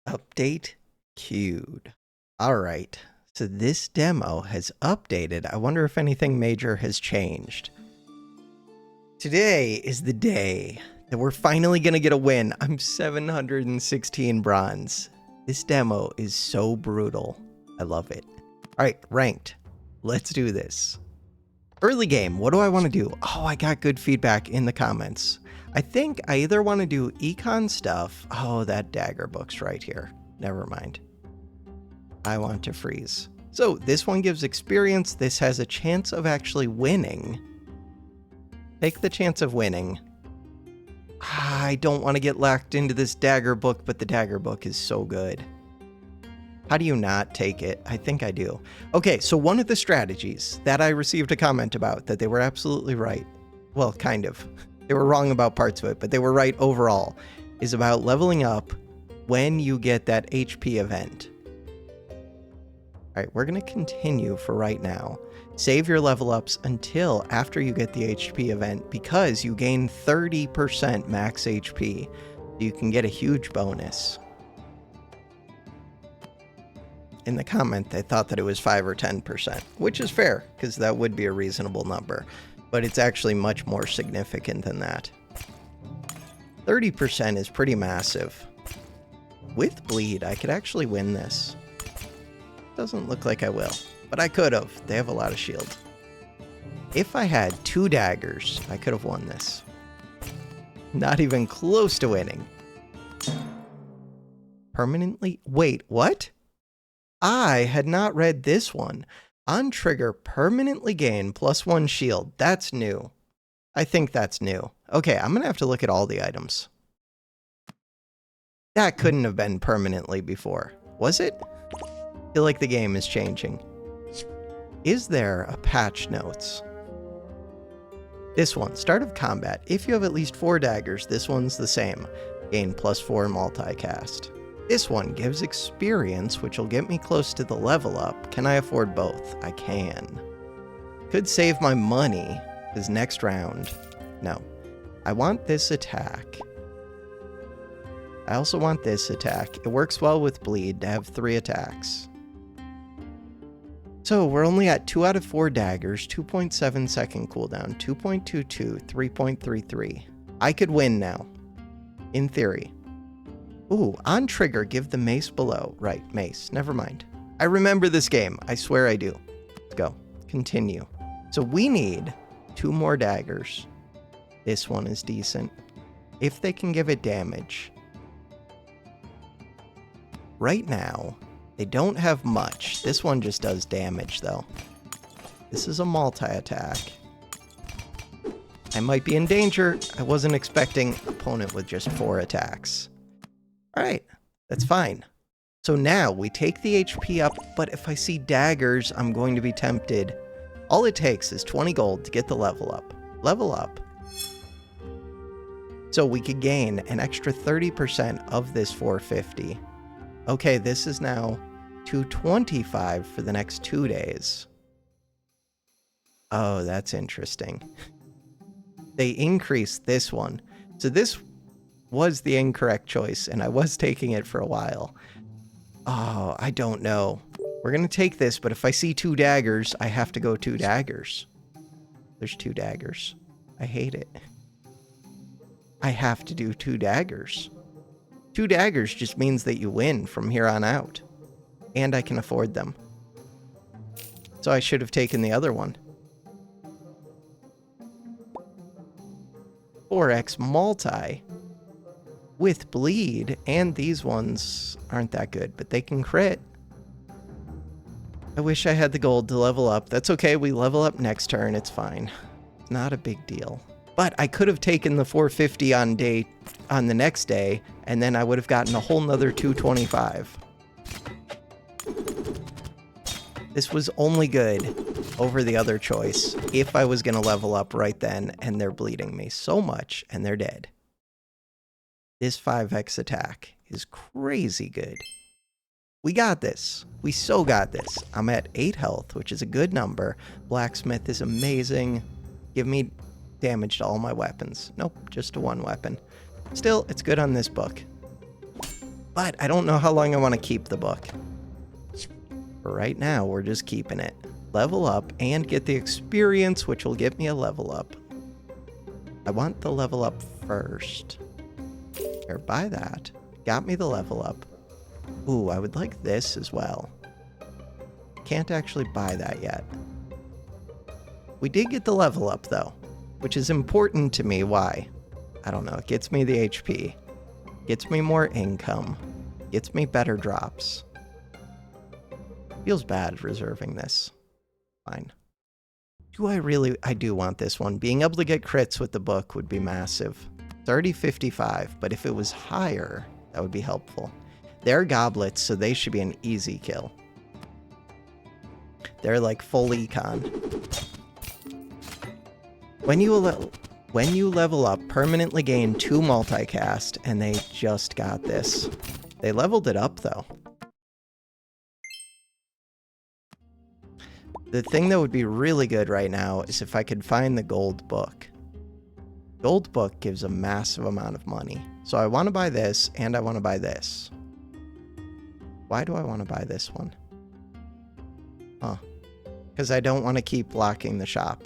Update queued. All right. So this demo has updated. I wonder if anything major has changed. Today is the day that we're finally going to get a win. I'm 716 bronze. This demo is so brutal. I love it. All right, ranked. Let's do this. Early game, what do I want to do? Oh, I got good feedback in the comments. I think I either want to do econ stuff. Oh, that dagger book's right here. Never mind. I want to freeze. So this one gives experience. This has a chance of actually winning. Take the chance of winning. I don't want to get locked into this dagger book, but the dagger book is so good. How do you not take it? I think I do. Okay, so one of the strategies that I received a comment about that they were absolutely right. Well, kind of. They were wrong about parts of it, but they were right overall, is about leveling up when you get that HP event. All right, we're going to continue for right now. Save your level ups until after you get the HP event because you gain 30% max HP. You can get a huge bonus. In the comment, they thought that it was 5 or 10%, which is fair because that would be a reasonable number, but it's actually much more significant than that. 30% is pretty massive. With bleed, I could actually win this. Doesn't look like I will, but I could have. They have a lot of shield. If I had 2 daggers, I could have won this. Not even close to winning. Permanently? Wait, what? I had not read this one. On trigger, permanently gain +1 shield. That's new. I think that's new. Okay, I'm going to have to look at all the items. That couldn't have been permanently before, was it? I feel like the game is changing. Is there a patch notes? This one, start of combat. If you have at least 4 daggers, this one's the same. Gain +4 multicast. This one gives experience, which will get me close to the level up. Can I afford both? I can. Could save my money, because next round... No. I want this attack. I also want this attack. It works well with bleed to have 3 attacks. So we're only at 2 out of 4 daggers, 2.7 second cooldown, 2.22, 3.33. I could win now. In theory. Ooh, on trigger, give the mace below. Right, mace. Never mind. I remember this game. I swear I do. Let's go. Continue. So we need 2 more daggers. This one is decent. If they can give it damage. Right now, they don't have much. This one just does damage, though. This is a multi-attack. I might be in danger. I wasn't expecting opponent with just 4 attacks. All right, that's fine. So now we take the HP up, but if I see daggers, I'm going to be tempted. All it takes is 20 gold to get the level up. Level up. So we could gain an extra 30% of this 450. Okay, this is now 225 for the next 2 days. Oh, that's interesting. They increased this one. So this was the incorrect choice, and I was taking it for a while. Oh, I don't know. We're going to take this, but if I see 2 daggers, I have to go 2 daggers. There's 2 daggers. I hate it. I have to do 2 daggers. 2 daggers just means that you win from here on out. And I can afford them. So I should have taken the other one. 4x multi. With bleed, and these ones aren't that good, but they can crit. I wish I had the gold to level up. That's okay, we level up next turn, it's fine. Not a big deal. But I could have taken the 450 on the next day, and then I would have gotten a whole nother 225. This was only good over the other choice if I was going to level up right then, and they're bleeding me so much, and they're dead. This 5x attack is crazy good. We got this. We so got this. I'm at 8 health, which is a good number. Blacksmith is amazing. Give me damage to all my weapons. Nope, just to 1 weapon. Still, it's good on this book. But I don't know how long I want to keep the book. For right now, we're just keeping it. Level up and get the experience, which will get me a level up. I want the level up first. Here, buy that. Got me the level up. Ooh, I would like this as well. Can't actually buy that yet. We did get the level up, though, which is important to me. Why? I don't know. It gets me the HP. Gets me more income. Gets me better drops. Feels bad reserving this. Fine. I do want this one. Being able to get crits with the book would be massive. It's already 55, but if it was higher, that would be helpful. They're goblets, so they should be an easy kill. They're like full econ. When you level up, permanently gain 2 multicast, and they just got this. They leveled it up, though. The thing that would be really good right now is if I could find the gold book. Gold book gives a massive amount of money. So I want to buy this, and I want to buy this. Why do I want to buy this one? Huh. Because I don't want to keep blocking the shop.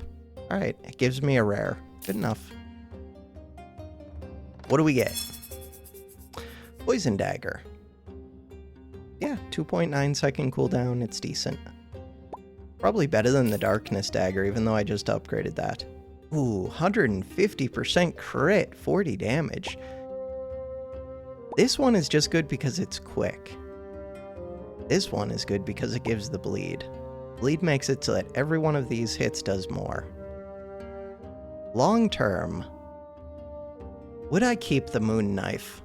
Alright, it gives me a rare. Good enough. What do we get? Poison Dagger. Yeah, 2.9 second cooldown. It's decent. Probably better than the Darkness Dagger, even though I just upgraded that. Ooh, 150% crit, 40 damage. This one is just good because it's quick. This one is good because it gives the bleed. Bleed makes it so that every one of these hits does more. Long term, would I keep the Moon Knife?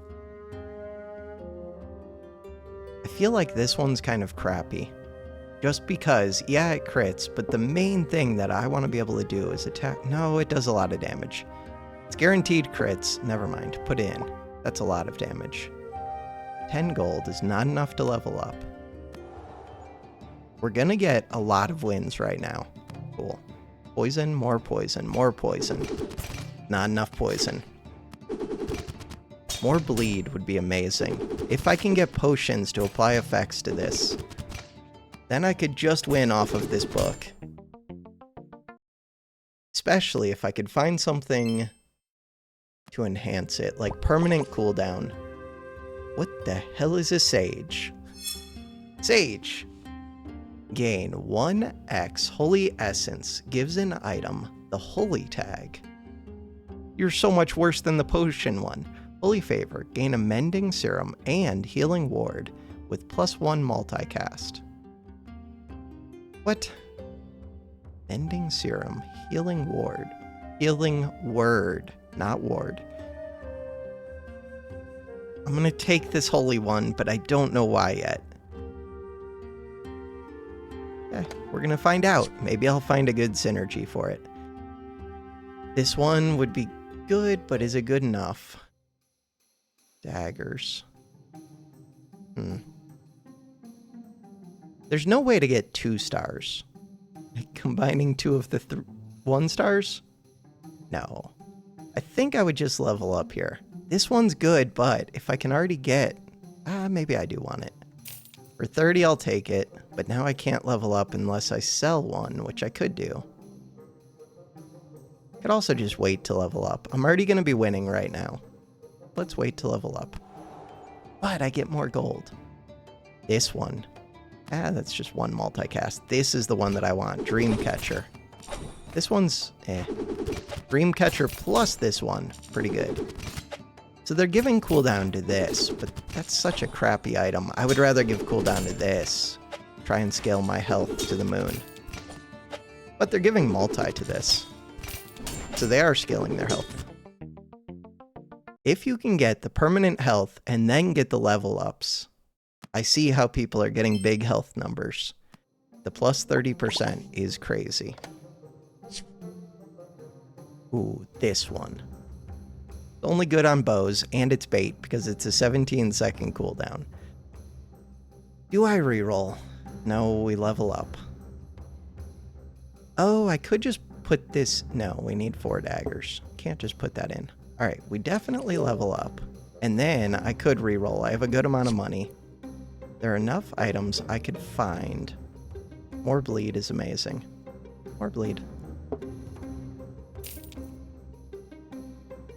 I feel like this one's kind of crappy. Just because, yeah, it crits, but the main thing that I want to be able to do is attack. No, it does a lot of damage. It's guaranteed crits. Never mind. Put in. That's a lot of damage. 10 gold is not enough to level up. We're gonna get a lot of wins right now. Cool. Poison, more poison, more poison. Not enough poison. More bleed would be amazing. If I can get potions to apply effects to this, then I could just win off of this book. Especially if I could find something to enhance it, like permanent cooldown. What the hell is a sage? Sage! Gain 1x Holy Essence, gives an item the Holy tag. You're so much worse than the potion one. Holy Favor, gain a Mending Serum and Healing Ward with +1 multicast. What? Mending Serum, Healing Ward. Healing Word, not Ward. I'm gonna take this Holy one, but I don't know why yet. Okay, we're gonna find out. Maybe I'll find a good synergy for it. This one would be good, but is it good enough? Daggers. There's no way to get 2 stars. Combining 2 of the 1 stars? No. I think I would just level up here. This one's good, but if I can already get... maybe I do want it. For 30, I'll take it, but now I can't level up unless I sell one, which I could do. I could also just wait to level up. I'm already going to be winning right now. Let's wait to level up. But I get more gold. This one. That's just 1 multicast. This is the one that I want. Dreamcatcher. This one's Dreamcatcher plus this one. Pretty good. So they're giving cooldown to this, but that's such a crappy item. I would rather give cooldown to this. Try and scale my health to the moon. But they're giving multi to this. So they are scaling their health. If you can get the permanent health and then get the level ups, I see how people are getting big health numbers. The plus 30% is crazy. Ooh, this one. It's only good on bows, and it's bait because it's a 17-second cooldown. Do I reroll? No, we level up. Oh, I could just put this... No, we need 4 daggers. Can't just put that in. Alright, we definitely level up. And then I could reroll. I have a good amount of money. There are enough items I could find. More bleed is amazing. More bleed.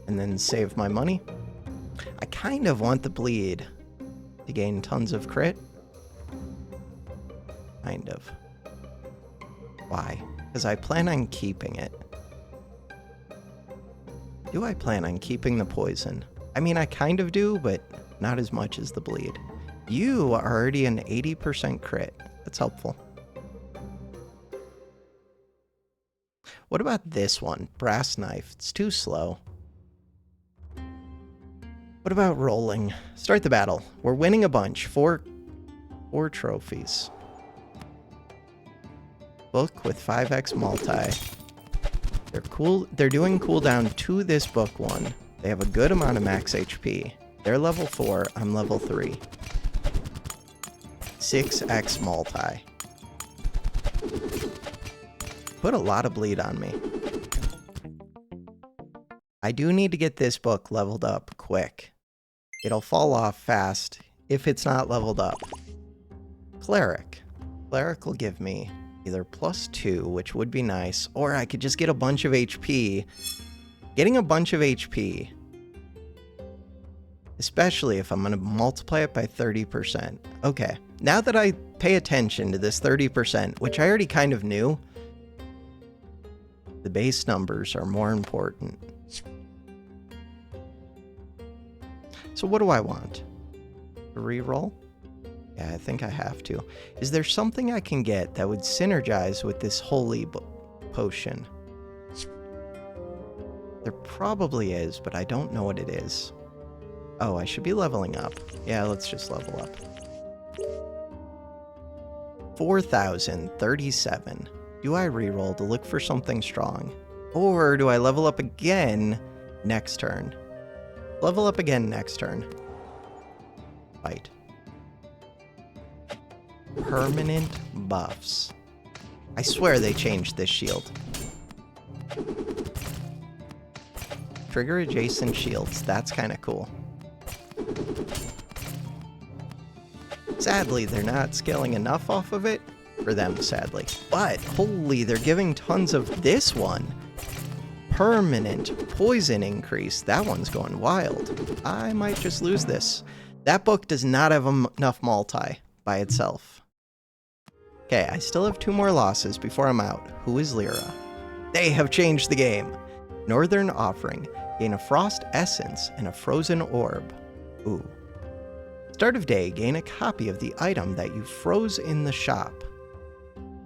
And then save my money. I kind of want the bleed to gain tons of crit. Kind of. Why? Because I plan on keeping it. Do I plan on keeping the poison? I mean, I kind of do, but not as much as the bleed. You are already an 80% crit. That's helpful. What about this one? Brass knife. It's too slow. What about rolling? Start the battle. We're winning a bunch. Four trophies. Book with 5x multi. They're cool. They're doing cooldown to this book one. They have a good amount of max HP. They're level 4. I'm level 3. 6x multi. Put a lot of bleed on me. I do need to get this book leveled up quick. It'll fall off fast if it's not leveled up. Cleric. Cleric will give me either +2, which would be nice, or I could just get a bunch of HP. Getting a bunch of HP, especially if I'm going to multiply it by 30%. Okay, now that I pay attention to this 30%, which I already kind of knew, the base numbers are more important. So what do I want? A reroll? Yeah, I think I have to. Is there something I can get that would synergize with this holy potion? There probably is, but I don't know what it is. Oh, I should be leveling up. Yeah, let's just level up. 4,037. Do I reroll to look for something strong? Or do I level up again next turn? Level up again next turn. Fight. Permanent buffs. I swear they changed this shield. Trigger adjacent shields. That's kind of cool. Sadly, they're not scaling enough off of it for them, sadly. But, holy, they're giving tons of this one. Permanent poison increase. That one's going wild. I might just lose this. That book does not have enough multi by itself. Okay, I still have 2 more losses before I'm out. Who is Lyra? They have changed the game. Northern Offering. Gain a Frost Essence and a Frozen Orb. Ooh. Start of day, gain a copy of the item that you froze in the shop.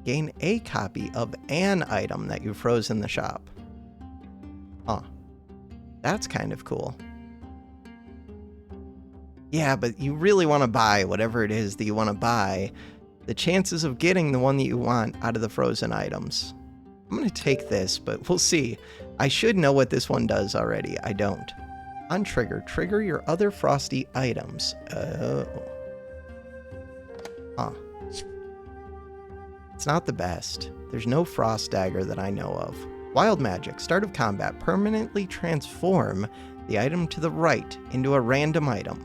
Gain a copy of an item that you froze in the shop. Huh. That's kind of cool. Yeah, but you really want to buy whatever it is that you want to buy. The chances of getting the one that you want out of the frozen items. I'm going to take this, but we'll see. I should know what this one does already. I don't. On trigger, trigger your other frosty items. Oh. Huh. It's not the best. There's no frost dagger that I know of. Wild magic. Start of combat. Permanently transform the item to the right into a random item.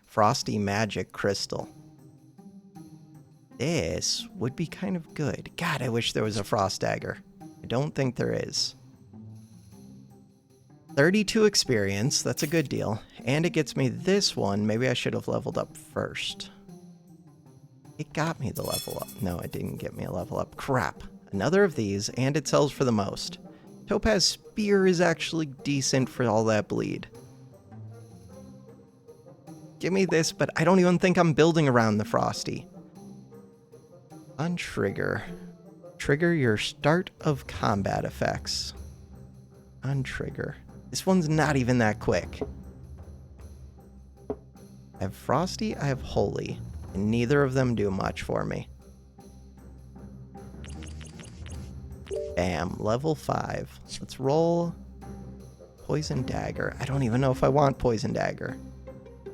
Frosty magic crystal. This would be kind of good. God, I wish there was a frost dagger. I don't think there is. 32 experience. That's a good deal. And it gets me this one. Maybe I should have leveled up first. It got me the level up. No, it didn't get me a level up. Crap. Another of these, and it sells for the most. Topaz Spear is actually decent for all that bleed. Give me this, but I don't even think I'm building around the Frosty. Untrigger. Trigger your start of combat effects. Untrigger. This one's not even that quick. I have Frosty, I have Holy, and neither of them do much for me. Bam, level 5. Let's roll Poison Dagger. I don't even know if I want Poison Dagger.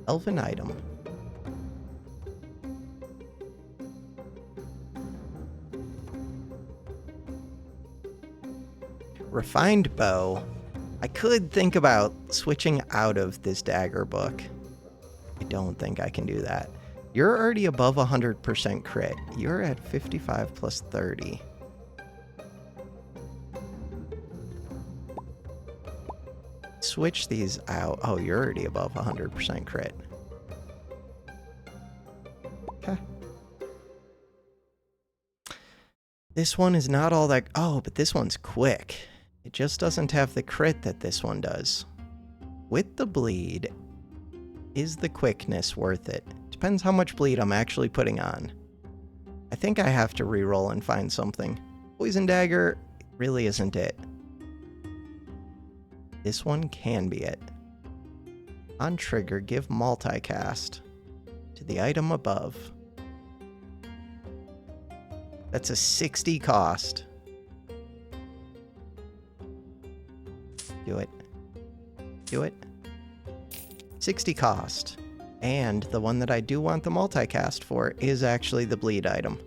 Elven item. Refined Bow. I could think about switching out of this dagger book. I don't think I can do that. You're already above 100% crit. You're at 55 plus 30. Switch these out. Oh, you're already above 100% crit. Okay. This one is not all that... Oh, but this one's quick. It just doesn't have the crit that this one does. With the bleed, is the quickness worth it? Depends how much bleed I'm actually putting on. I think I have to reroll and find something. Poison dagger really isn't it. This one can be it. On trigger, give multicast to the item above. That's a 60 cost. Do it. Do it. 60 cost. And the one that I do want the multicast for is actually the bleed item.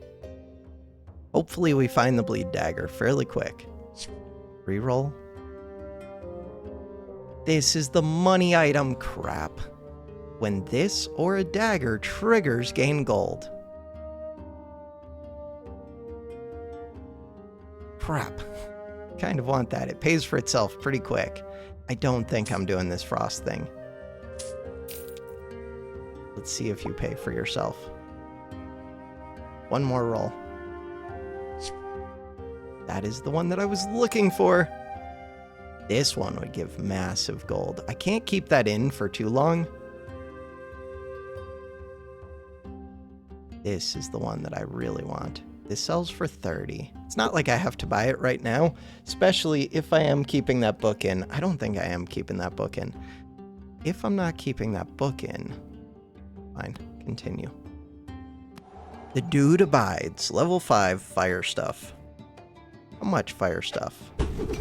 Hopefully we find the bleed dagger fairly quick. Reroll. This is the money item. Crap. When this or a dagger triggers, gain gold. Crap. Kind of want that. It pays for itself pretty quick. I don't think I'm doing this frost thing. Let's see if you pay for yourself. One more roll. That is the one that I was looking for. This one would give massive gold. I can't keep that in for too long. This is the one that I really want. This sells for 30. It's not like I have to buy it right now, especially if I am keeping that book in. I don't think I am keeping that book in. If I'm not keeping that book in, fine, continue. The dude abides. Level 5 fire stuff. How much fire stuff?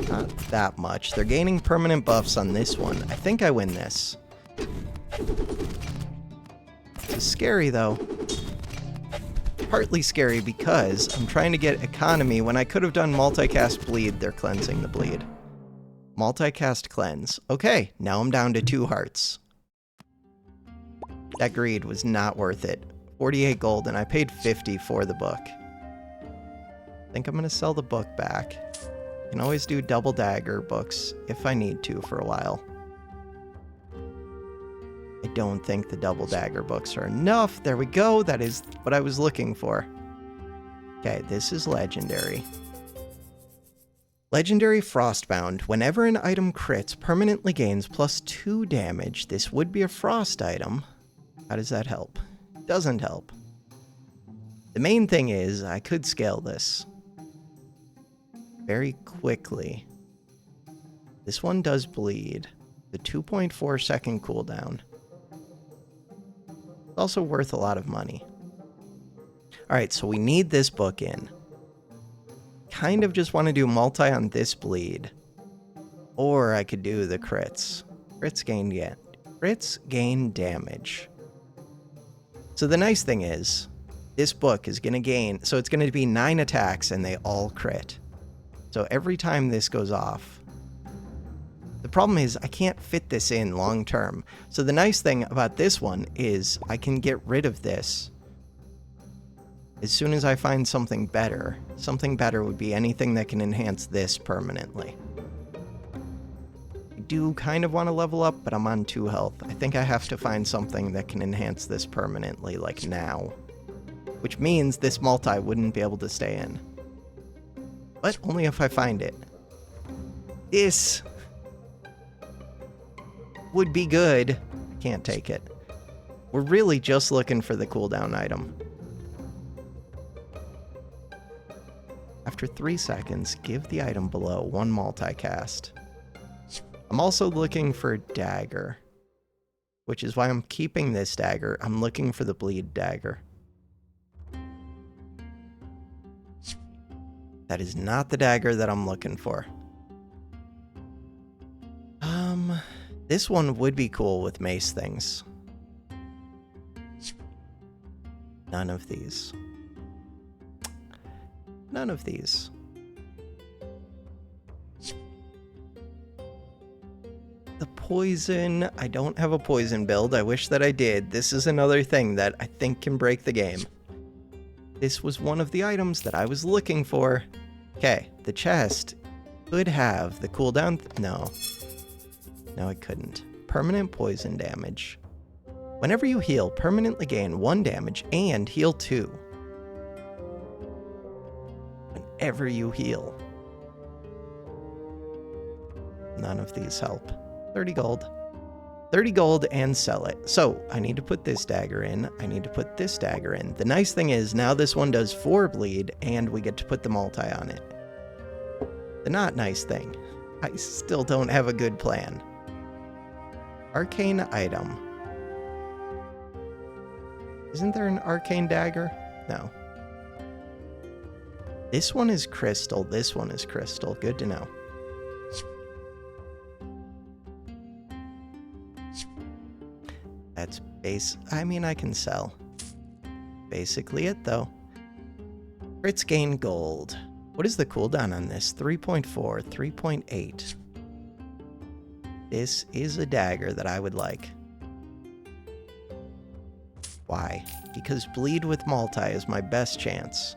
Not that much. They're gaining permanent buffs on this one. I think I win this. It's scary though. Partly scary because I'm trying to get economy when I could have done multicast bleed. They're cleansing the bleed. Multicast cleanse. Okay, now I'm down to 2 hearts. That greed was not worth it. 48 gold and I paid 50 for the book. I think I'm going to sell the book back. I can always do double dagger books if I need to for a while. I don't think the double dagger books are enough. There we go. That is what I was looking for. Okay, this is legendary. Legendary Frostbound. Whenever an item crits, permanently gains +2 damage. This would be a frost item. How does that help? Doesn't help. The main thing is I could scale this very quickly. This one does bleed. The 2.4 second cooldown. It's also worth a lot of money. Alright, so we need this book in. Kind of just want to do multi on this bleed. Or I could do the crits. Crits gain damage. So the nice thing is, this book is going to gain, so it's going to be 9 attacks and they all crit. So every time this goes off, the problem is I can't fit this in long term. So the nice thing about this one is I can get rid of this as soon as I find something better. Something better would be anything that can enhance this permanently. I do kind of want to level up, but I'm on 2 health. I think I have to find something that can enhance this permanently, like now. Which means this multi wouldn't be able to stay in. But only if I find it. This would be good. I can't take it. We're really just looking for the cooldown item. After 3 seconds, give the item below 1 multicast. I'm also looking for a dagger, which is why I'm keeping this dagger. I'm looking for the bleed dagger. That is not the dagger that I'm looking for. This one would be cool with mace things. None of these. None of these. poison. I don't have a poison build. I wish that I did. This is another thing that I think can break the game. This was one of the items that I was looking for. Okay, the chest could have the cooldown. No, it couldn't. Permanent poison damage. Whenever you heal, permanently gain 1 damage and heal 2. Whenever you heal. None of these help. 30 gold. 30 gold and sell it. So I need to put this dagger in. I need to put this dagger in. The nice thing is now this one does 4 bleed and we get to put the multi on it. The not nice thing, I still don't have a good plan. Arcane item. Isn't there an arcane dagger? No. This one is crystal. This one is crystal. Good to know. That's base. I mean, I can sell. Basically it, though. Crits gain gold. What is the cooldown on this? 3.4, 3.8. This is a dagger that I would like. Why? Because bleed with multi is my best chance.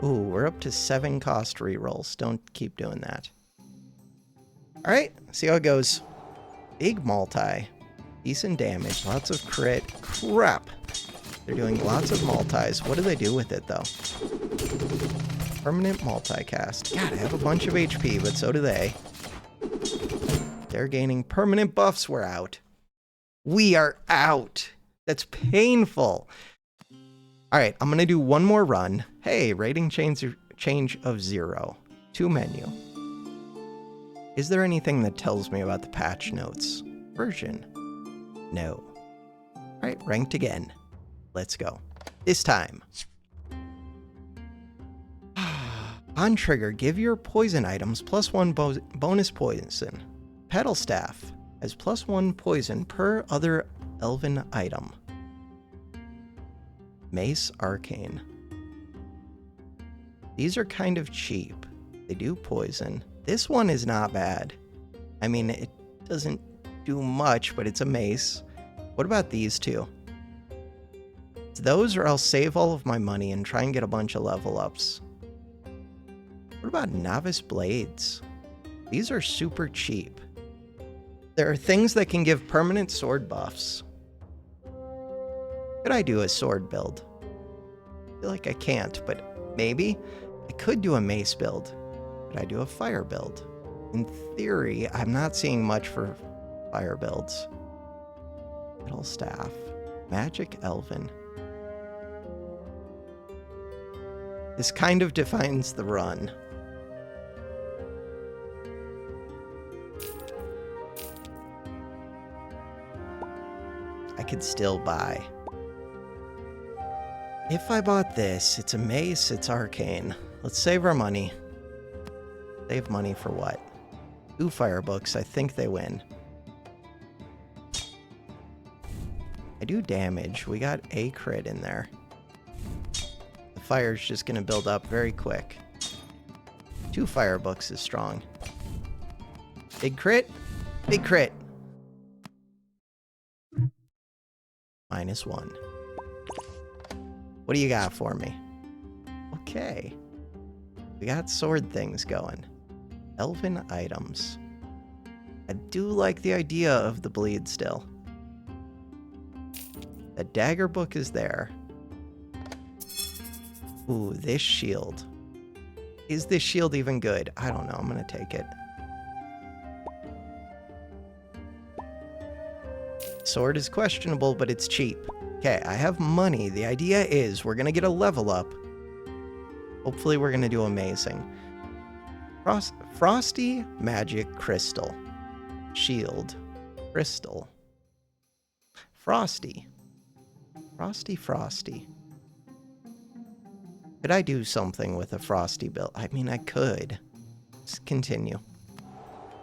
Ooh, we're up to 7 cost rerolls. Don't keep doing that. Alright, see how it goes. Big multi. Decent damage. Lots of crit. Crap! They're doing lots of multis. What do they do with it, though? Permanent multicast. God, I have a bunch of HP, but so do they. They're gaining permanent buffs. We're out. We are out! That's painful! Alright, I'm gonna do one more run. Hey, rating change of 0. To menu. Is there anything that tells me about the patch notes? Version? No. Alright, ranked again. Let's go. This time. On trigger, give your poison items +1 bonus poison. Petal staff has +1 poison per other elven item. Mace Arcane. These are kind of cheap. They do poison. This one is not bad. I mean, it doesn't do much, but it's a mace. What about these two? It's those, or I'll save all of my money and try and get a bunch of level ups. What about Novice Blades? These are super cheap. There are things that can give permanent sword buffs. Could I do a sword build? I feel like I can't, but maybe. I could do a mace build. Could I do a fire build? In theory, I'm not seeing much for fire builds. Metal staff. Magic elven. This kind of defines the run. I could still buy. If I bought this, it's a mace, it's arcane. Let's save our money. Save money for what? 2 fire books, I think they win. I do damage. We got a crit in there. The fire's just gonna build up very quick. 2 fire books is strong. Big crit? Big crit! -1. What do you got for me? Okay. We got sword things going. Elven items. I do like the idea of the bleed still. The dagger book is there. Ooh, this shield. Is this shield even good? I don't know. I'm gonna take it. Sword is questionable, but it's cheap. Okay, I have money. The idea is we're gonna get a level up. Hopefully we're gonna do amazing. Frosty Magic Crystal. Shield. Crystal. Frosty. Frosty. Could I do something with a Frosty build? I mean, I could. Let's continue.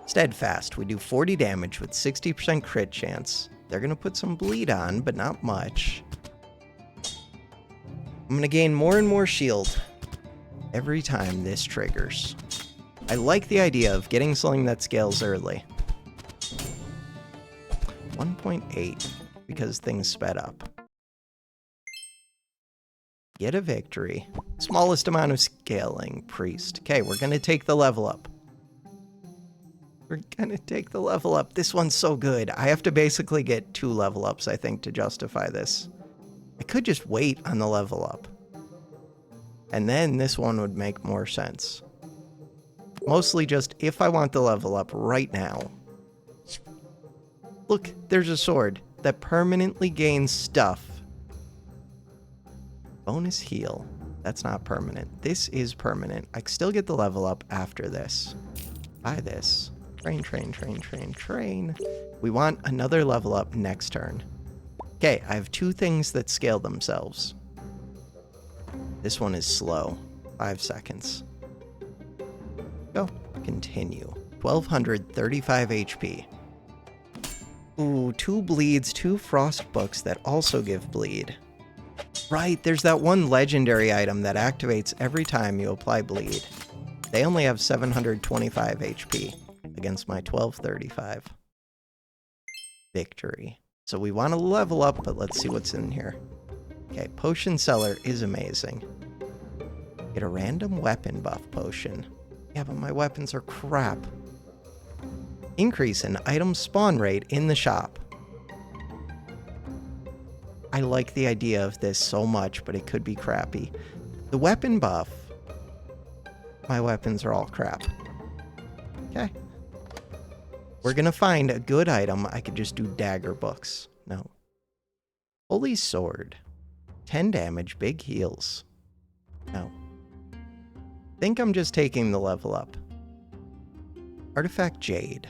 Steadfast, we do 40 damage with 60% crit chance. They're gonna put some bleed on, but not much. I'm gonna gain more and more shield every time this triggers. I like the idea of getting something that scales early. 1.8, because things sped up. Get a victory. Smallest amount of scaling, priest. Okay, we're gonna take the level up. We're gonna take the level up. This one's so good. I have to basically get 2 level ups, I think, to justify this. I could just wait on the level up. And then this one would make more sense. Mostly just if I want the level up right now. Look, there's a sword that permanently gains stuff. Bonus heal. That's not permanent. This is permanent. I can still get the level up after this. Buy this. Train, train, train, train, train. We want another level up next turn. Okay, I have 2 things that scale themselves. This one is slow. 5 seconds. Go. Continue. 1235 HP. Ooh, 2 bleeds, 2 frost books that also give bleed. Right, there's that one legendary item that activates every time you apply bleed. They only have 725 HP against my 1235. Victory. So we want to level up, but let's see what's in here. Okay, potion seller is amazing. Get a random weapon buff potion. Yeah, but my weapons are crap. Increase in item spawn rate in the shop. I like the idea of this so much, but it could be crappy. The weapon buff. My weapons are all crap. Okay. We're gonna find a good item. I could just do dagger books. No. Holy sword. 10 damage, big heals. No. Think I'm just taking the level up. Artifact Jade.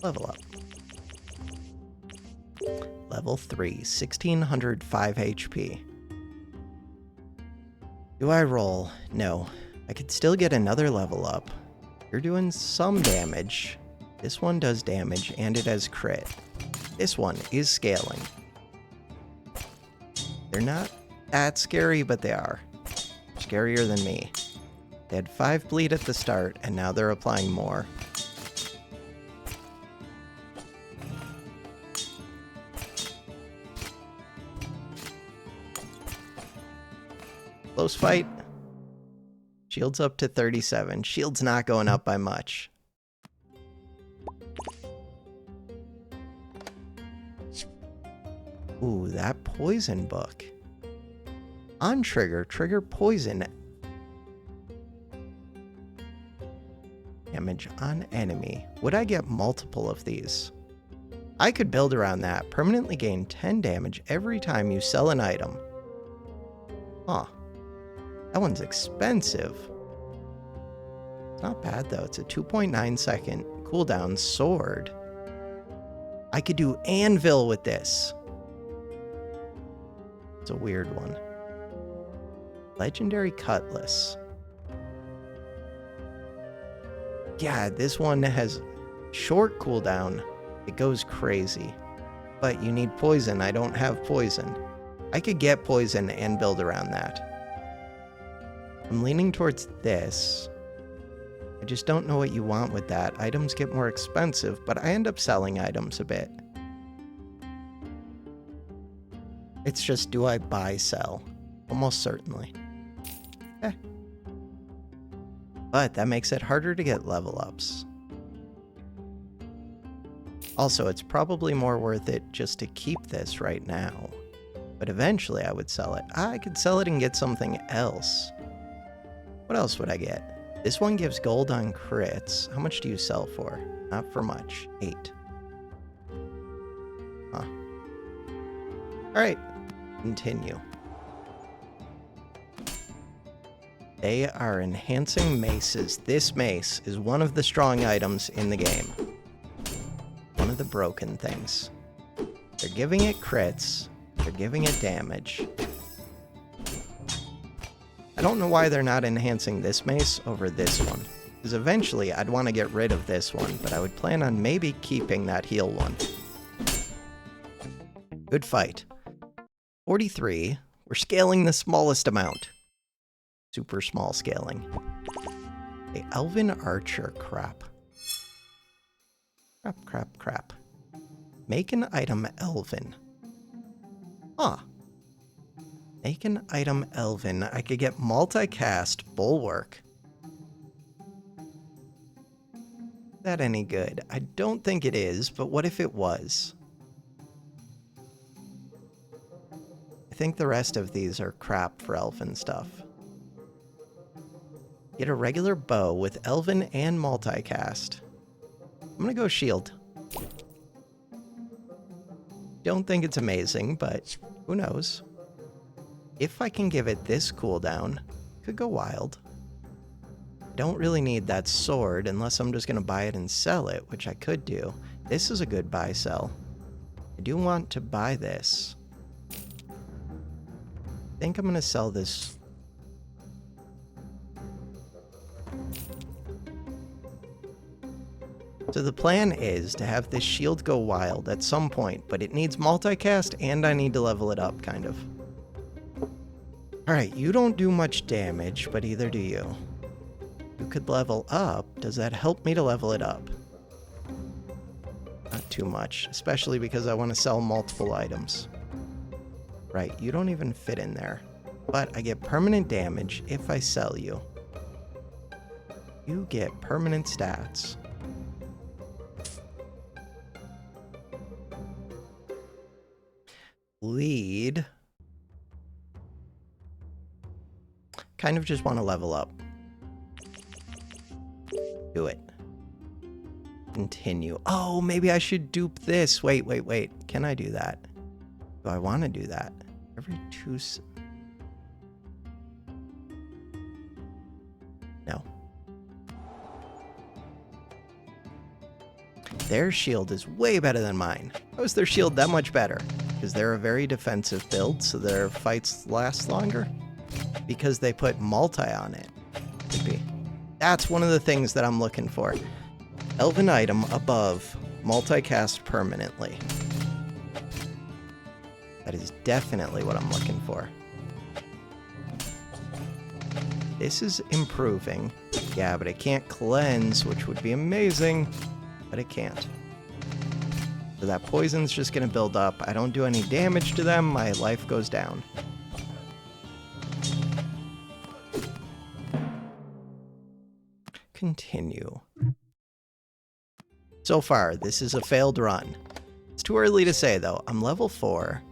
Level up. Level 3, 1605 HP. Do I roll? No. I could still get another level up. You're doing some damage. This one does damage, and it has crit. This one is scaling. They're not that scary, but they are. Scarier than me. They had 5 bleed at the start, and now they're applying more. Close fight. Shield's up to 37. Shield's not going up by much. Ooh, that poison book. On trigger, trigger poison. Damage on enemy. Would I get multiple of these? I could build around that. Permanently gain 10 damage every time you sell an item. Huh. That one's expensive. It's not bad though. It's a 2.9 second cooldown sword. I could do anvil with this. It's a weird one. Legendary cutlass. Yeah, this one has short cooldown. It goes crazy. But you need poison. I don't have poison. I could get poison and build around that. I'm leaning towards this. I just don't know what you want with that. Items get more expensive, but I end up selling items a bit. It's just, do I buy, sell? Almost certainly. Eh. But that makes it harder to get level ups. Also, it's probably more worth it just to keep this right now. But eventually I would sell it. I could sell it and get something else. What else would I get? This one gives gold on crits. How much do you sell for? Not for much. 8. Huh. Alright. Continue. They are enhancing maces. This mace is one of the strong items in the game. One of the broken things. They're giving it crits. They're giving it damage. I don't know why they're not enhancing this mace over this one. Because eventually I'd want to get rid of this one, but I would plan on maybe keeping that heal one. Good fight. 43. We're scaling the smallest amount. Super small scaling. Okay, Elven Archer. Crap. Crap. Make an item Elven. Huh. Make an item Elven. I could get multicast Bulwark. Is that any good? I don't think it is, but what if it was? I think the rest of these are crap for Elven stuff. Get a regular bow with Elven and multicast. I'm gonna go shield. Don't think it's amazing, but who knows? If I can give it this cooldown, could go wild. Don't really need that sword unless I'm just gonna buy it and sell it, which I could do. This is a good buy sell. I do want to buy this. I think I'm gonna sell this. So the plan is to have this shield go wild at some point, but it needs multicast and I need to level it up, kind of. Alright, you don't do much damage, but either do you. You could level up. Does that help me to level it up? Not too much, especially because I want to sell multiple items. Right, you don't even fit in there. But I get permanent damage if I sell you. You get permanent stats. Lead. Kind of just want to level up. Do it. Continue. Oh, maybe I should dupe this. Wait. Can I do that? Do I want to do that? Every 2... No. Their shield is way better than mine. How is their shield that much better? Because they're a very defensive build, so their fights last longer? Because they put multi on it. Could be. That's one of the things that I'm looking for. Elven item above multicast permanently. That is definitely what I'm looking for. This is improving. Yeah, but it can't cleanse, which would be amazing, but it can't. So that poison's just going to build up. I don't do any damage to them. My life goes down. Continue. So far, this is a failed run. It's too early to say, though. I'm level 4.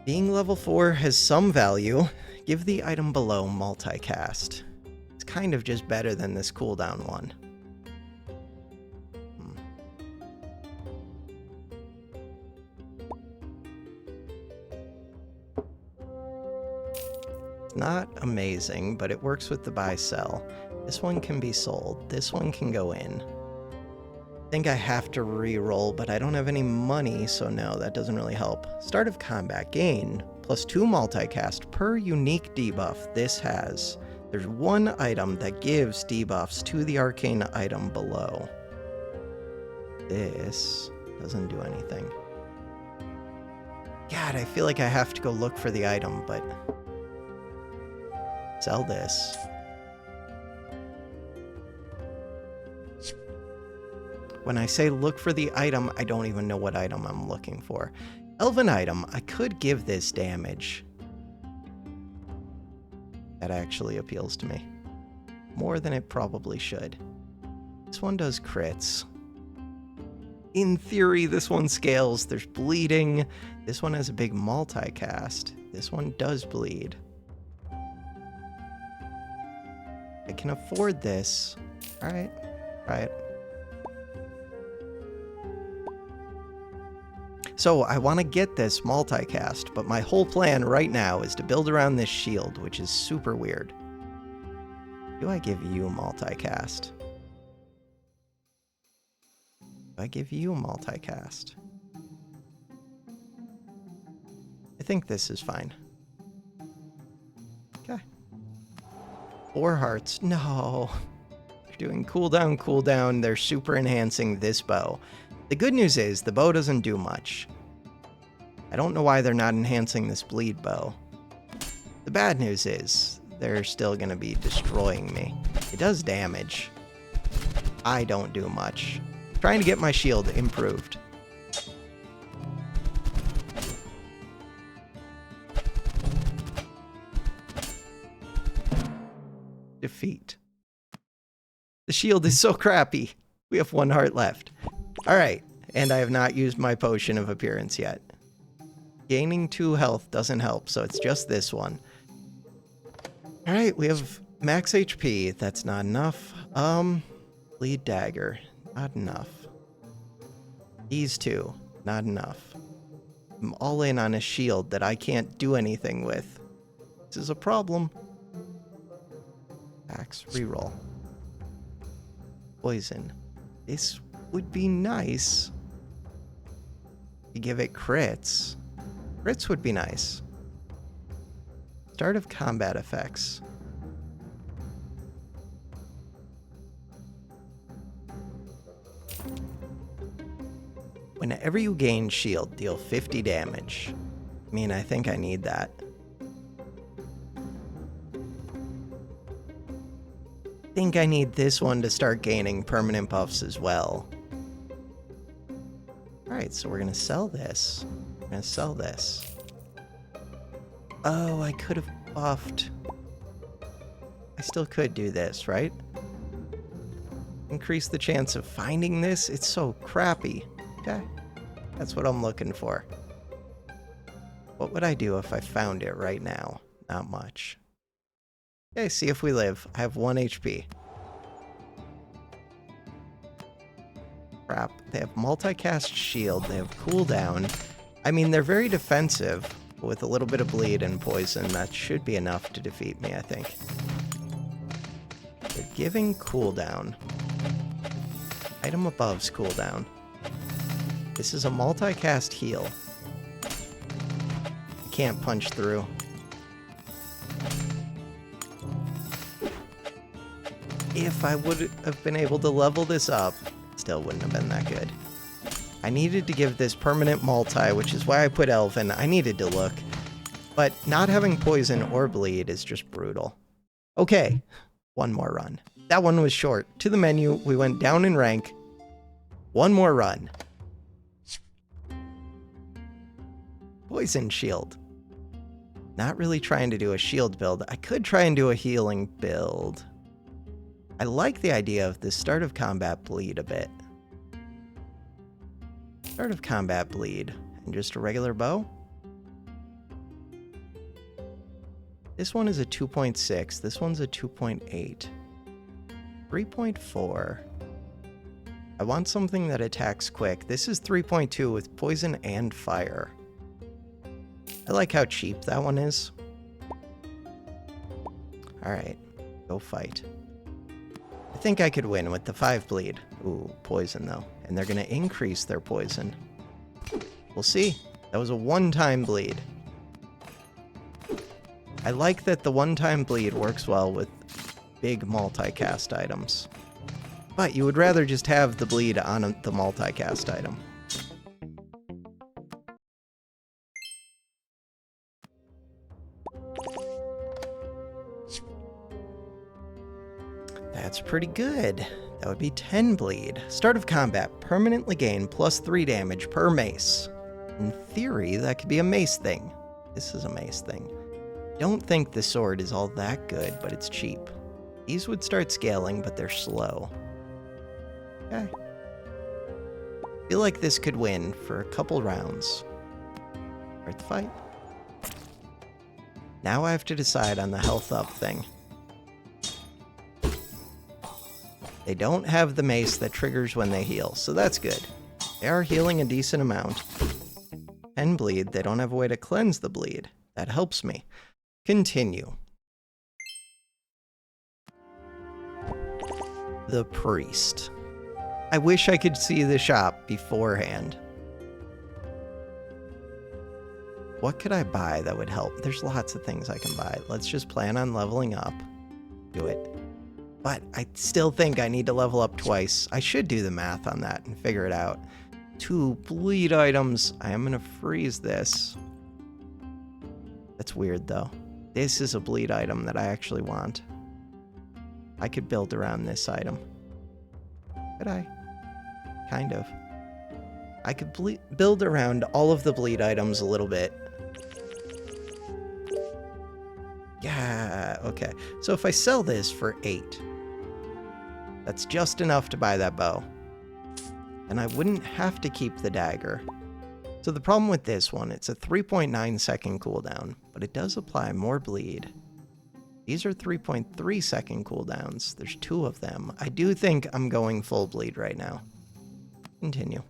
Being level 4 has some value. Give the item below multicast. It's kind of just better than this cooldown one. It's not amazing, but it works with the buy-sell. This one can be sold. This one can go in. I think I have to re-roll, but I don't have any money, so no, that doesn't really help. Start of combat. Gain +2 multicast per unique debuff this has. There's one item that gives debuffs to the arcane item below. This doesn't do anything. God, I feel like I have to go look for the item, but... Sell this. When I say look for the item, I don't even know what item I'm looking for. Elven item, I could give this damage. That actually appeals to me. More than it probably should. This one does crits. In theory, this one scales. There's bleeding. This one has a big multicast. This one does bleed. I can afford this. Alright. Alright. So I want to get this multicast, but my whole plan right now is to build around this shield, which is super weird. Do I give you multicast? Do I give you multicast? I think this is fine. Okay. 4 hearts. No. They're doing cooldown, cooldown. They're super enhancing this bow. The good news is the bow doesn't do much. I don't know why they're not enhancing this bleed bow. The bad news is they're still going to be destroying me. It does damage. I don't do much. I'm trying to get my shield improved. Defeat. The shield is so crappy. We have 1 heart left. Alright, and I have not used my potion of appearance yet. Gaining 2 health doesn't help, so it's just this one. Alright, we have max HP. That's not enough. Bleed dagger. Not enough. These 2. Not enough. I'm all in on a shield that I can't do anything with. This is a problem. Axe reroll. Poison. This would be nice. To give it crits. Crits would be nice. Start of combat effects. Whenever you gain shield, deal 50 damage. I mean, I think I need that. I think I need this one to start gaining permanent buffs as well. Alright, so we're gonna sell this. We're gonna sell this. Oh, I could have buffed. I still could do this, right? Increase the chance of finding this. It's so crappy. Okay, that's what I'm looking for. What would I do if I found it right now? Not much. Okay, see if we live. I have 1 HP. Crap. They have multicast shield. They have cooldown. I mean, they're very defensive. With a little bit of bleed and poison, that should be enough to defeat me, I think. They're giving cooldown. Item above's cooldown. This is a multicast heal. I can't punch through. If I would have been able to level this up, still wouldn't have been that good. I needed to give this permanent multi, which is why I put Elven. I needed to look. But not having poison or bleed is just brutal. Okay, 1 more run. That one was short. To the menu, we went down in rank. 1 more run. Poison shield. Not really trying to do a shield build. I could try and do a healing build. I like the idea of the start of combat bleed a bit. Start of combat bleed. And just a regular bow? This one is a 2.6. This one's a 2.8. 3.4. I want something that attacks quick. This is 3.2 with poison and fire. I like how cheap that one is. Alright, go fight. I think I could win with the 5 bleed. Ooh, poison though. And they're gonna increase their poison. We'll see. That was a 1-time bleed. I like that the 1-time bleed works well with big multicast items. But you would rather just have the bleed on the multicast item. That's pretty good. That would be 10 bleed. Start of combat. Permanently gain +3 damage per mace. In theory, that could be a mace thing. This is a mace thing. Don't think the sword is all that good, but it's cheap. These would start scaling, but they're slow. Okay. Feel like this could win for a couple rounds. Start the fight. Now I have to decide on the health up thing. They don't have the mace that triggers when they heal, so that's good. They are healing a decent amount. 10 bleed, they don't have a way to cleanse the bleed. That helps me. Continue. The priest. I wish I could see the shop beforehand. What could I buy that would help? There's lots of things I can buy. Let's just plan on leveling up. do it. But I still think I need to level up twice. I should do the math on that and figure it out. 2 bleed items. I am going to freeze this. That's weird, though. This is a bleed item that I actually want. I could build around this item. Could I? Kind of. I could build around all of the bleed items a little bit. Yeah, okay. So if I sell this for 8, that's just enough to buy that bow. And I wouldn't have to keep the dagger. So the problem with this one, it's a 3.9 second cooldown, but it does apply more bleed. These are 3.3 second cooldowns. There's 2 of them. I do think I'm going full bleed right now. Continue.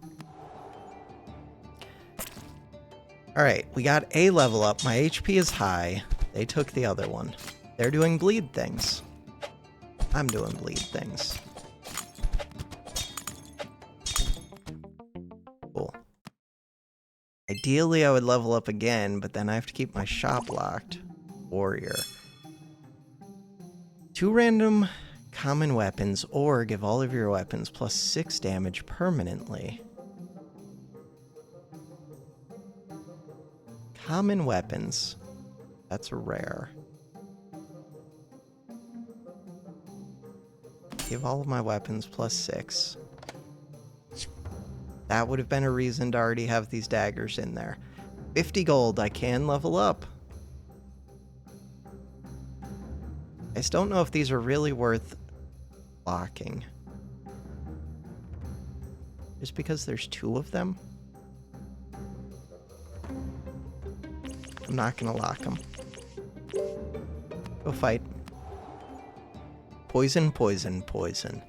Alright, we got a level up. My HP is high. They took the other one. They're doing bleed things. I'm doing bleed things. Cool. Ideally, I would level up again, but then I have to keep my shop locked. Warrior. 2 random common weapons, or give all of your weapons plus 6 damage permanently. Common weapons. That's rare. Give all of my weapons plus 6. That would have been a reason to already have these daggers in there. 50 gold, I can level up. I just don't know if these are really worth locking. Just because there's 2 of them? I'm not gonna lock them. Go fight. Poison, poison, poison.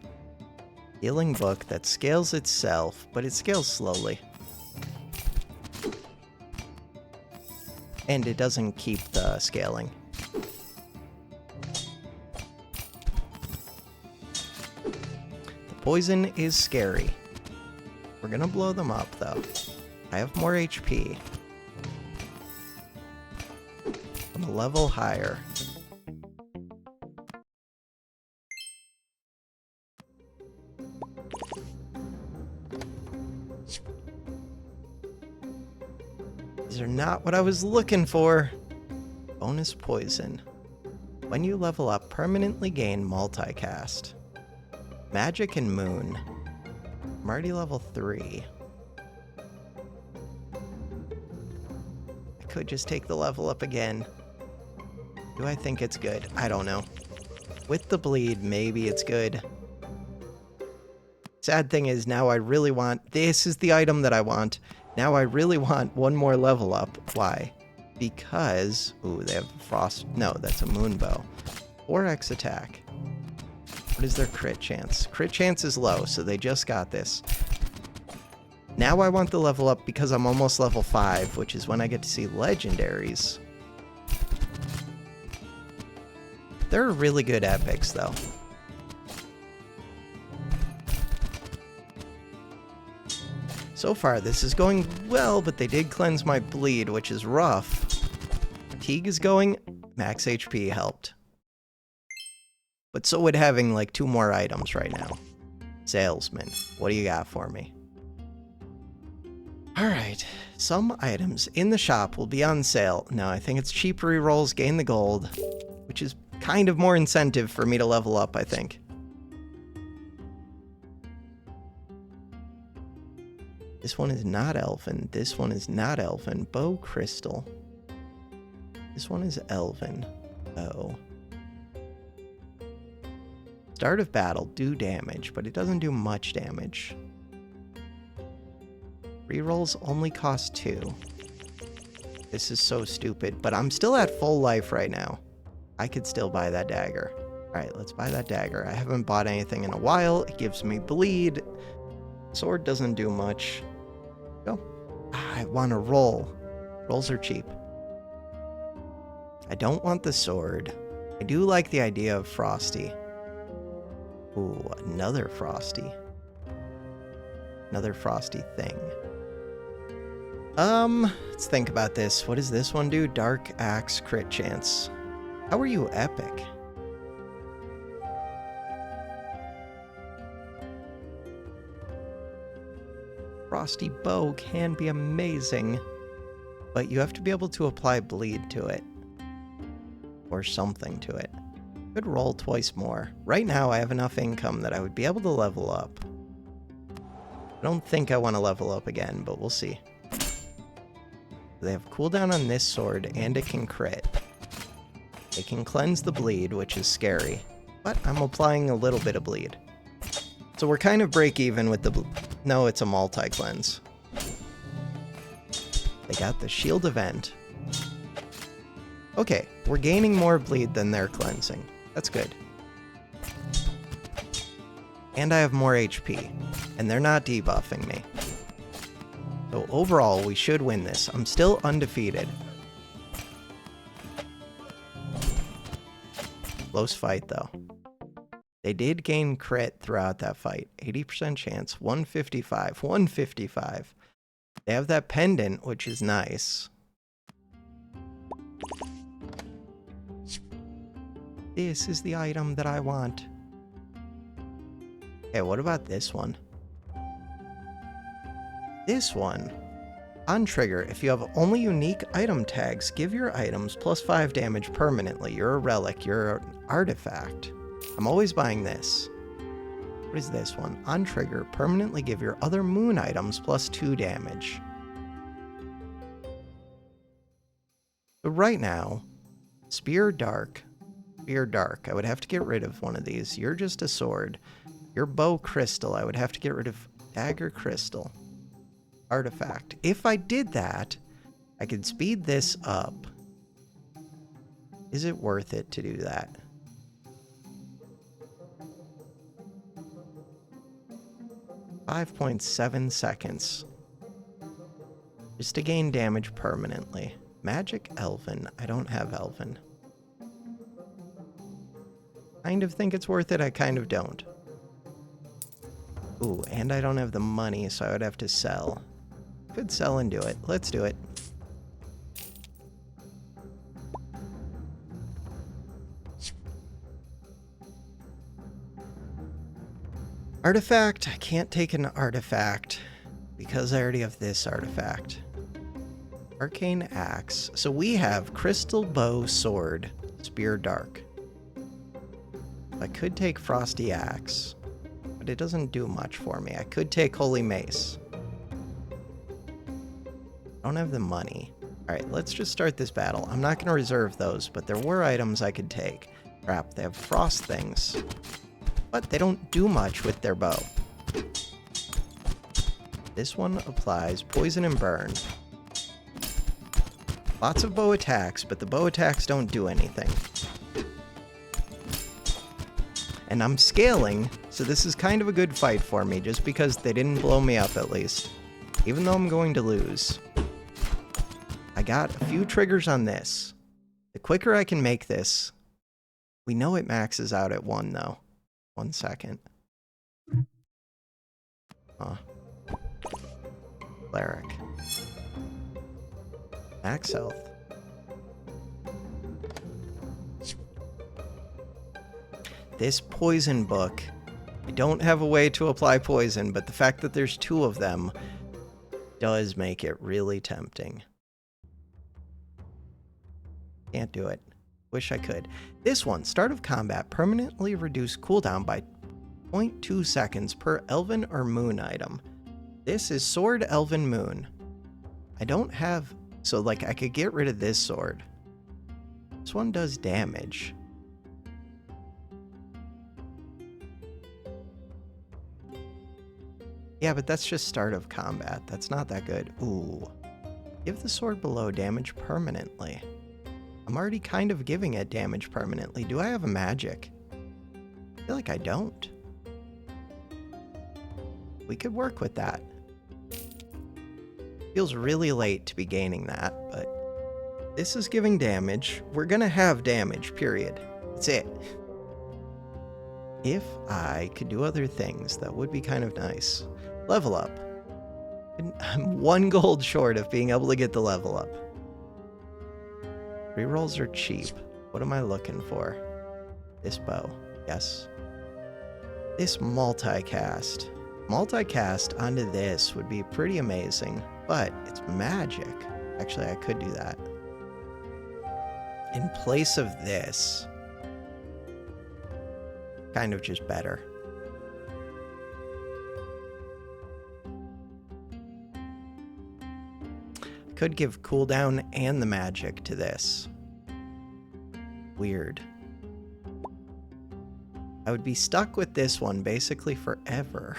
Healing book that scales itself, but it scales slowly. And it doesn't keep the scaling. The poison is scary. We're gonna blow them up, though. I have more HP. I'm a level higher. These are not what I was looking for. Bonus poison. When you level up, permanently gain multicast. Magic and moon. I'm already level 3. I could just take the level up again. Do I think it's good? I don't know. With the bleed, maybe it's good. Sad thing is, now I really want... This is the item that I want. Now I really want one more level up. Why? Because... Ooh, they have frost... No, that's a moon bow. 4x attack. What is their crit chance? Crit chance is low, so they just got this. Now I want the level up because I'm almost level 5, which is when I get to see legendaries. They're really good epics, though. So far, this is going well, but they did cleanse my bleed, which is rough. Fatigue is going. Max HP helped. But so would having, like, 2 more items right now. Salesman, what do you got for me? Alright, some items in the shop will be on sale. Now, I think it's cheap rerolls, gain the gold, which is kind of more incentive for me to level up, I think. This one is not elven. This one is not elven. Bow crystal. This one is elven. Oh. Start of battle, do damage, but it doesn't do much damage. Rerolls only cost 2. This is so stupid, but I'm still at full life right now. I could still buy that dagger. Alright, let's buy that dagger. I haven't bought anything in a while. It gives me bleed. Sword doesn't do much. Go. I want a roll. Rolls are cheap. I don't want the sword. I do like the idea of Frosty. Ooh, another Frosty. Another Frosty thing. Let's think about this. What does this one do? Dark Axe crit chance. How are you epic? frosty bow can be amazing, but you have to be able to apply bleed to it. Or something to it. Could roll twice more. Right now I have enough income that I would be able to level up. I don't think I want to level up again, but we'll see. They have cooldown on this sword, and it can crit. It can cleanse the bleed, which is scary, but I'm applying a little bit of bleed. So we're kind of break even with the no, it's a multi-cleanse. They got the shield event. Okay, we're gaining more bleed than they're cleansing. That's good. And I have more HP, and they're not debuffing me. So overall, we should win this. I'm still undefeated. Close fight, though. They did gain crit throughout that fight. 80% chance, 155, 155. They have that pendant, which is nice. This is the item that I want. Okay, what about this one? This one. On trigger, if you have only unique item tags, give your items +5 damage permanently. You're a relic, you're an artifact. I'm always buying this. What is this one? On trigger, permanently give your other moon items +2 damage. So right now, Spear Dark. Spear Dark. I would have to get rid of one of these. You're just a sword. Your bow crystal. I would have to get rid of dagger crystal. Artifact. If I did that, I could speed this up. Is it worth it to do that? .7 seconds. Just to gain damage permanently. Magic Elven. I don't have Elven. Kind of think it's worth it, I kind of don't. Ooh, and I don't have the money, so I would have to sell. Could sell and do it. Let's do it. Artifact. I can't take an artifact because I already have this artifact. Arcane Axe. So we have Crystal Bow Sword, Spear Dark. I could take Frosty Axe, but it doesn't do much for me. I could take Holy Mace. I don't have the money. Alright, let's just start this battle. I'm not going to reserve those, but there were items I could take. Crap, they have frost things. But they don't do much with their bow. This one applies poison and burn. Lots of bow attacks, but the bow attacks don't do anything. And I'm scaling, so this is kind of a good fight for me, just because they didn't blow me up at least. Even though I'm going to lose. I got a few triggers on this. The quicker I can make this... We know it maxes out at 1, though. 1 second. Cleric. Max health. This poison book. I don't have a way to apply poison, but the fact that there's 2 of them does make it really tempting. Can't do it. Wish I could. This one, start of combat, permanently reduce cooldown by 0.2 seconds per elven or moon item. This is Sword Elven Moon. I don't have... So, like, I could get rid of this sword. This one does damage. Yeah, but that's just start of combat. That's not that good. Ooh. Give the sword below damage permanently. I'm already kind of giving it damage permanently. Do I have a magic? I feel like I don't. We could work with that. Feels really late to be gaining that, but this is giving damage. We're gonna have damage, period. That's it. If I could do other things, that would be kind of nice. Level up. I'm 1 gold short of being able to get the level up. Rerolls are cheap. What am I looking for? This bow. Yes. This multicast. Multicast onto this would be pretty amazing, but it's magic. Actually, I could do that. In place of this, kind of just better. Could give cooldown and the magic to this. Weird. I would be stuck with this one basically forever.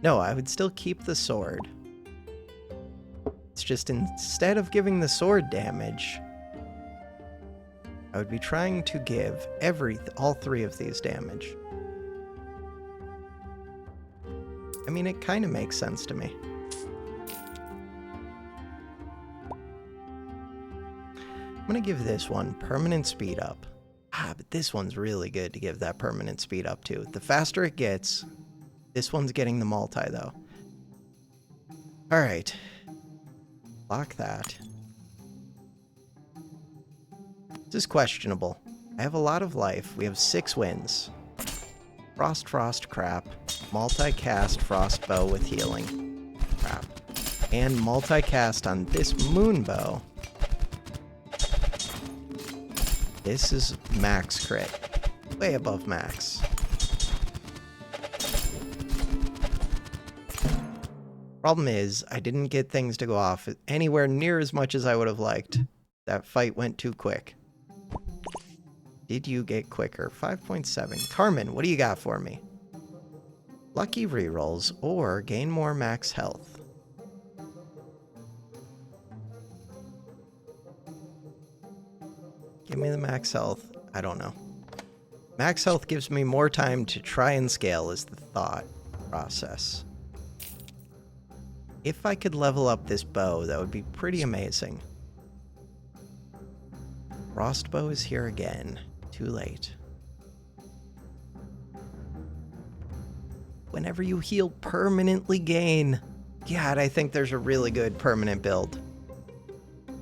No, I would still keep the sword. It's just instead of giving the sword damage, I would be trying to give all three of these damage. I mean, it kind of makes sense to me. I'm gonna give this one permanent speed up. But this one's really good to give that permanent speed up to. The faster it gets, this one's getting the multi though. All right, lock that. This is questionable. I have a lot of life. We have 6 wins. Frost crap. Multicast Frostbow with healing. Crap. And multicast on this moon bow. This is max crit. Way above max. Problem is, I didn't get things to go off anywhere near as much as I would have liked. That fight went too quick. Did you get quicker? 5.7. Carmen, what do you got for me? Lucky rerolls or gain more max health. Give me the max health. I don't know. Max health gives me more time to try and scale is the thought process. If I could level up this bow, that would be pretty amazing. Frostbow is here again. Too late. Whenever you heal, permanently gain. God, I think there's a really good permanent build.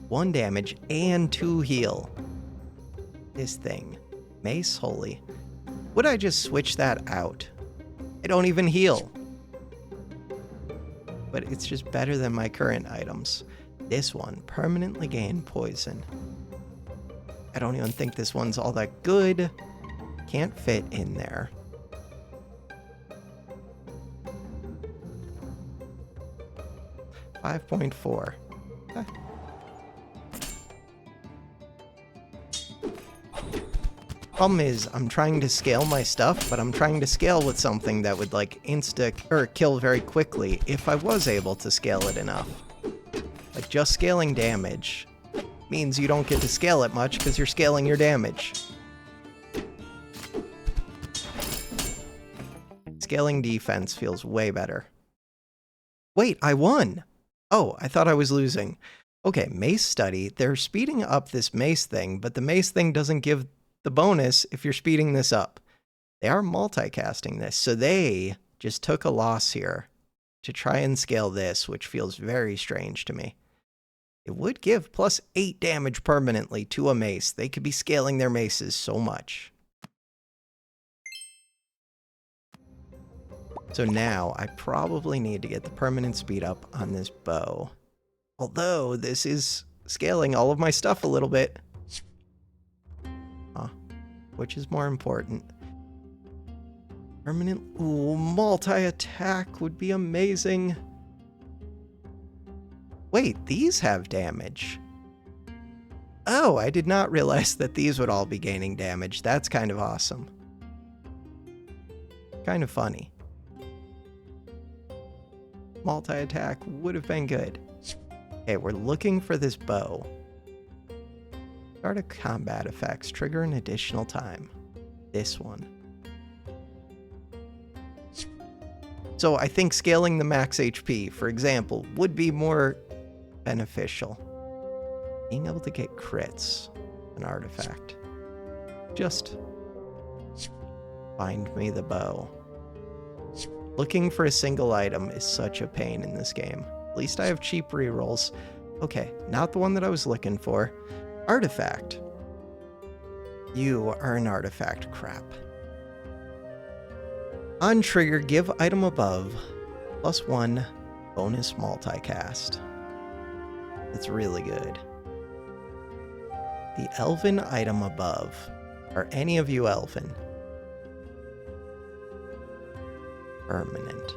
1 damage and 2 heal. This thing. Mace Holy. Would I just switch that out? I don't even heal. But it's just better than my current items. This one, permanently gain poison. I don't even think this one's all that good. Can't fit in there. $5.4. Okay. Problem is, I'm trying to scale my stuff, but I'm trying to scale with something that would like kill very quickly if I was able to scale it enough. Like just scaling damage means you don't get to scale it much because you're scaling your damage. Scaling defense feels way better. Wait, I won! Oh, I thought I was losing. Okay, mace study. They're speeding up this mace thing, but the mace thing doesn't give the bonus if you're speeding this up. They are multicasting this, so they just took a loss here to try and scale this, which feels very strange to me. It would give plus 8 damage permanently to a mace. They could be scaling their maces so much. So now I probably need to get the permanent speed up on this bow. Although this is scaling all of my stuff a little bit. Which is more important? Permanent, multi-attack would be amazing. Wait, these have damage. Oh, I did not realize that these would all be gaining damage. That's kind of awesome. Kind of funny. Multi-attack would have been good. Okay, we're looking for this bow. Start of combat effects. Trigger an additional time. This one. So I think scaling the max HP, for example, would be more beneficial. Being able to get crits. An artifact. Just find me the bow. Looking for a single item is such a pain in this game. At least I have cheap rerolls. Okay, not the one that I was looking for. Artifact. You are an artifact. Crap. On trigger, give item above +1 bonus multicast. That's really good. The elven item above. Are any of you elven? Permanent.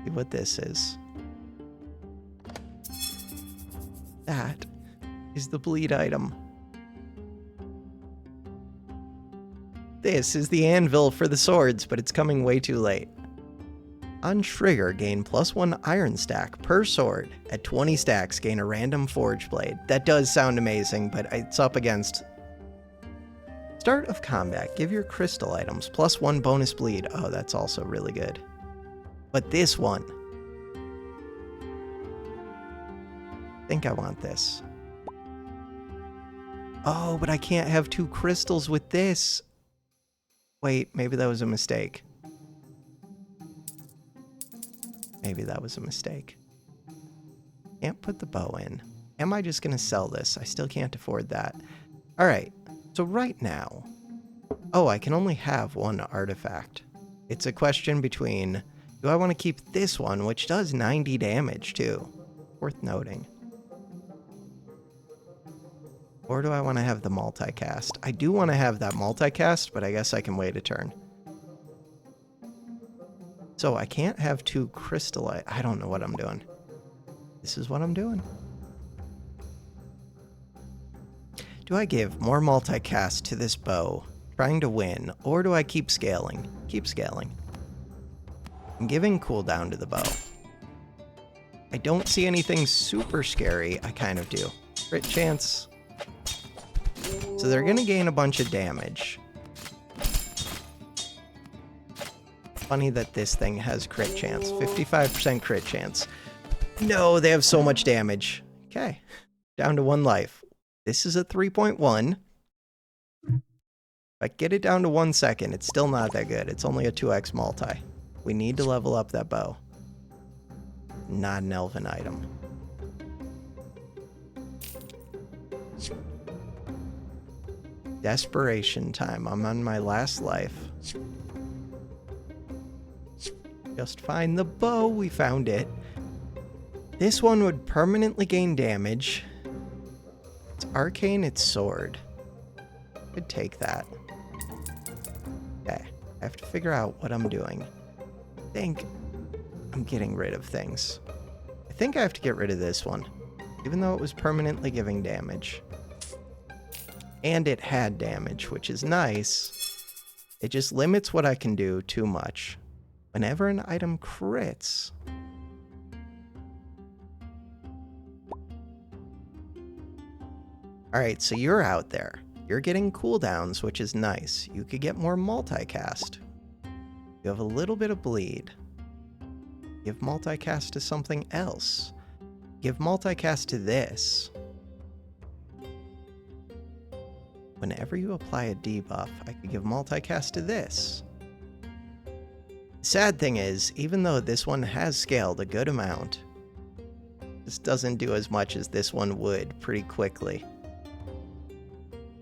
See what this is. That is the bleed item. This is the anvil for the swords, but it's coming way too late. On trigger, gain +1 iron stack per sword. At 20 stacks, gain a random forge blade. That does sound amazing, but it's up against... Start of combat, give your crystal items +1 bonus bleed. Oh, that's also really good. But this one... I think I want this. Oh, but I can't have 2 crystals with this. Wait, maybe that was a mistake. Maybe that was a mistake. Can't put the bow in. Am I just going to sell this? I still can't afford that. All right. So right now... Oh, I can only have 1 artifact. It's a question between... Do I want to keep this one, which does 90 damage too? Worth noting. Or do I want to have the multicast? I do want to have that multicast, but I guess I can wait a turn. So I can't have 2 crystallite. I don't know what I'm doing. This is what I'm doing. Do I give more multicast to this bow, trying to win, or do I keep scaling? Keep scaling. I'm giving cooldown to the bow. I don't see anything super scary. I kind of do. Crit chance. So they're going to gain a bunch of damage. Funny that this thing has crit chance. 55% crit chance. No, they have so much damage. Okay. Down to 1 life. This is a 3.1. If I get it down to 1 second, it's still not that good. It's only a 2x multi. We need to level up that bow. Not an elven item. Desperation time. I'm on my last life. Just find the bow. We found it. This one would permanently gain damage. It's arcane, it's sword. Could take that. Okay. I have to figure out what I'm doing. I think I'm getting rid of things. I think I have to get rid of this one. Even though it was permanently giving damage. And it had damage, which is nice. It just limits what I can do too much. Whenever an item crits... Alright, so you're out there. You're getting cooldowns, which is nice. You could get more multicast. You have a little bit of bleed. Give multicast to something else. Give multicast to this. Whenever you apply a debuff, I could give multicast to this. Sad thing is, even though this one has scaled a good amount, this doesn't do as much as this one would pretty quickly.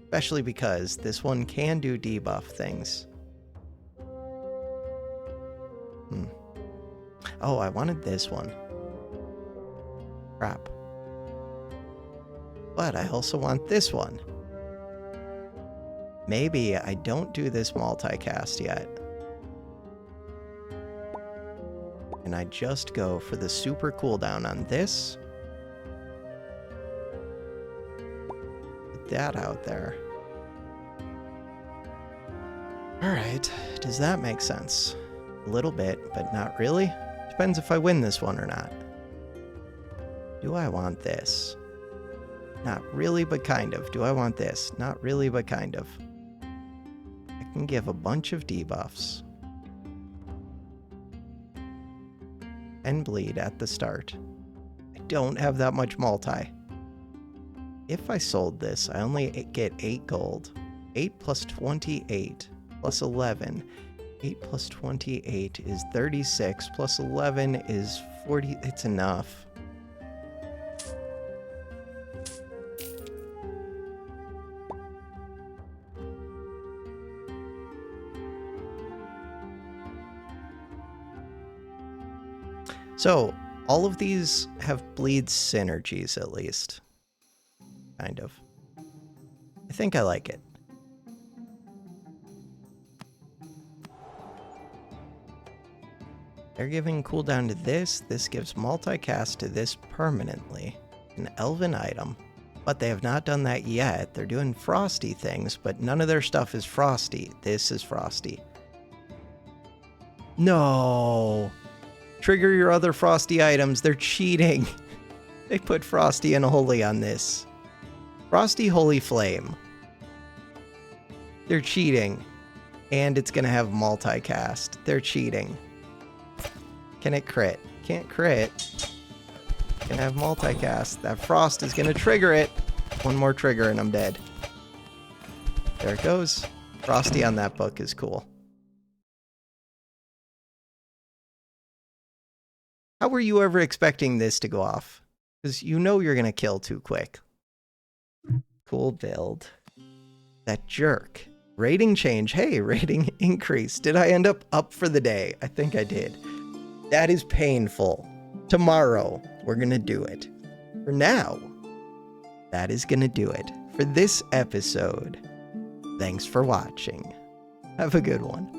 Especially because this one can do debuff things. Oh, I wanted this one. Crap. But I also want this one. Maybe I don't do this multicast yet. And I just go for the super cooldown on this. Put that out there. Alright, does that make sense? A little bit, but not really. Depends if I win this one or not. Do I want this? Not really, but kind of. Do I want this? Not really, but kind of. I can give a bunch of debuffs. And bleed at the start. I don't have that much multi. If I sold this, I only get 8 gold. 8 plus 28 plus 11. 8 plus 28 is 36, plus 11 is 40. It's enough. So, all of these have bleed synergies, at least. Kind of. I think I like it. They're giving cooldown to this. This gives multicast to this permanently. An elven item. But they have not done that yet. They're doing frosty things, but none of their stuff is frosty. This is frosty. No! Trigger your other frosty items. They're cheating. They put frosty and holy on this. Frosty Holy Flame. They're cheating. And it's gonna have multicast. They're cheating. Can it crit? Can't crit. Can have multicast. That frost is gonna trigger it. One more trigger and I'm dead. There it goes. Frosty on that book is cool. How were you ever expecting this to go off? Because you know you're gonna kill too quick. Cool build. That jerk. Rating change. Hey, rating increase. Did I end up for the day? I think I did. That is painful. Tomorrow, we're gonna do it. For now, that is gonna do it for this episode. Thanks for watching. Have a good one.